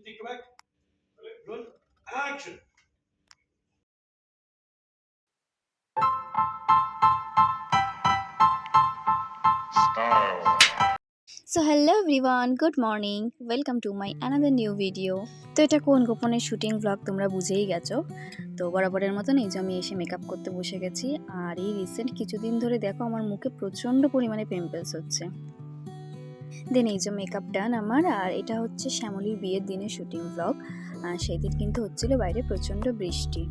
Take it back. Good. Action. So hello everyone, good morning, welcome to my another new video. তো এটা কোন গোপনের shooting blog তোমরা বুঝেই গেছো। তো বরাবরের মতন এই যে আমি এসে মেকআপ করতে বসে গেছি। আর এই রিসেন্ট কিছুদিন ধরে দেখো আমার মুখে প্রচণ্ড পরিমাণে পিম্পলস হচ্ছে। দেন এই যে মেকআপ ডান আমার। আর এটা হচ্ছে শ্যামলীর বিয়ের দিনের শুটিং ব্লগ। আর সেই দিন কিন্তু হচ্ছিল বাইরে প্রচণ্ড বৃষ্টি।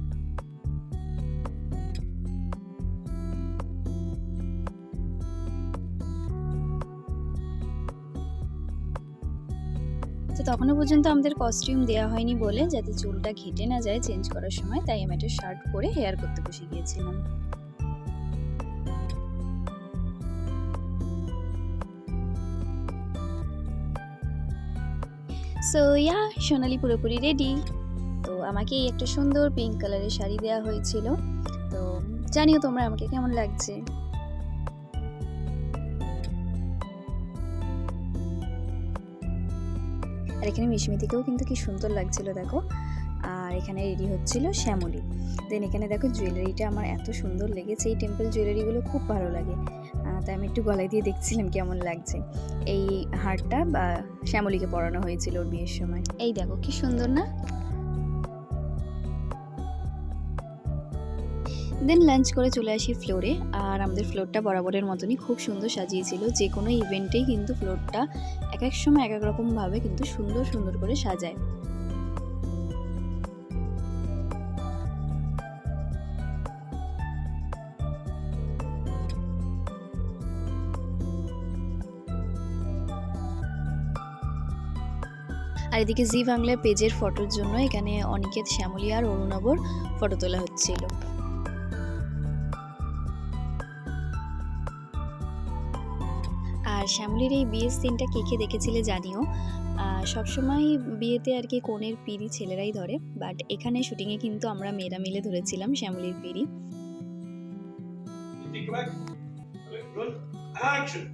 তো তখনও পর্যন্ত আমাদের কস্টিউম দেওয়া হয়নি বলে যাতে চুলটা ঘেটে না যায় চেঞ্জ করার সময়, তাই আমি একটা শার্ট পরে হেয়ার করতে বসে গিয়েছিলাম। সো ইয়া, সোনালি পুরোপুরি রেডি। তো আমাকে এই একটা সুন্দর পিঙ্ক কালারের শাড়ি দেওয়া হয়েছিল। তো জানিও তোমরা আমাকে কেমন লাগছে। আর এখানে মিশমিতিকেও কিন্তু কি সুন্দর লাগছিল দেখো। আর এখানে রেডি হচ্ছিল শ্যামলী। দেন এখানে দেখো জুয়েলারিটা আমার এত সুন্দর লেগেছে, এই টেম্পল জুয়েলারিগুলো খুব ভালো লাগে। তাই আমি একটু গলায় দিয়ে দেখছিলাম কেমন লাগছে। এই হারটা বা শ্যামলীকে পরানো হয়েছিল ওর বিয়ের সময়। এই দেখো কি সুন্দর না। দেন লাঞ্চ করে চলে আসি ফ্লোরে। আর আমাদের ফ্লোরটা বরাবরের মতনই খুব সুন্দর সাজিয়েছিল। যে কোনো ইভেন্টেই কিন্তু ফ্লোরটা এক এক সময় এক এক রকমভাবে কিন্তু সুন্দর সুন্দর করে সাজায়। আর এদিকে জি বাংলা পেজের ফটোর জন্য এখানে অনিকেত, শ্যামলী আর অরুণাবর ফটো তোলা হচ্ছিল। আর শ্যামলীর এই বিয়ের সিনটা কে কে দেখেছিলে জানিও। সবসময় বিয়েতে আর কি কনের পিড়ি ছেলেরাই ধরে, বাট এখানে শুটিংয়ে কিন্তু আমরা মেয়েরা মিলে ধরেছিলাম শ্যামলীর পিড়ি। Take it back. Good. Action.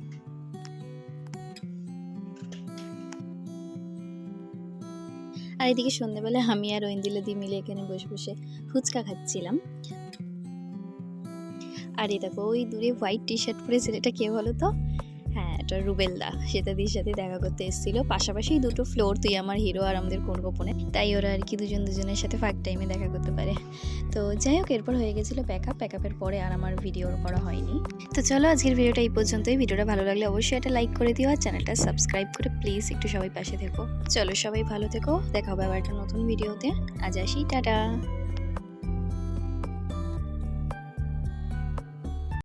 আর এদিকে সন্ধ্যাবেলা আমি আর ঐন্দিলাদি মিলে এখানে বসে বসে ফুচকা খাচ্ছিলাম। আর এই দেখো ওই দূরে হোয়াইট টি শার্ট পরে ছেলেটা কে বলো তো? হ্যাঁ, এটা রুবেলদা। শ্বেতাদির সাথে দেখা করতে এসেছিল। পাশাপাশি দুটো ফ্লোর, তুই আমার হিরো আর আমাদের কোন গোপনে, তাই ওরা আর কি দুজনের সাথে ফাঁক টাইমে দেখা করতে পারে। তো যাই হোক, এরপর হয়ে গেছিলো প্যাকআপের পরে আর আমার ভিডিও করা হয়নি। তো চলো আজকের ভিডিওটা এই পর্যন্তই। ভিডিওটা ভালো লাগলে অবশ্যই একটা লাইক করে দিও আর চ্যানেলটা সাবস্ক্রাইব করে প্লিজ একটু সবাই পাশে থেকো। চলো সবাই ভালো থেকো, দেখা হবে আবার একটা নতুন ভিডিওতে। আজ আসি, টাটা।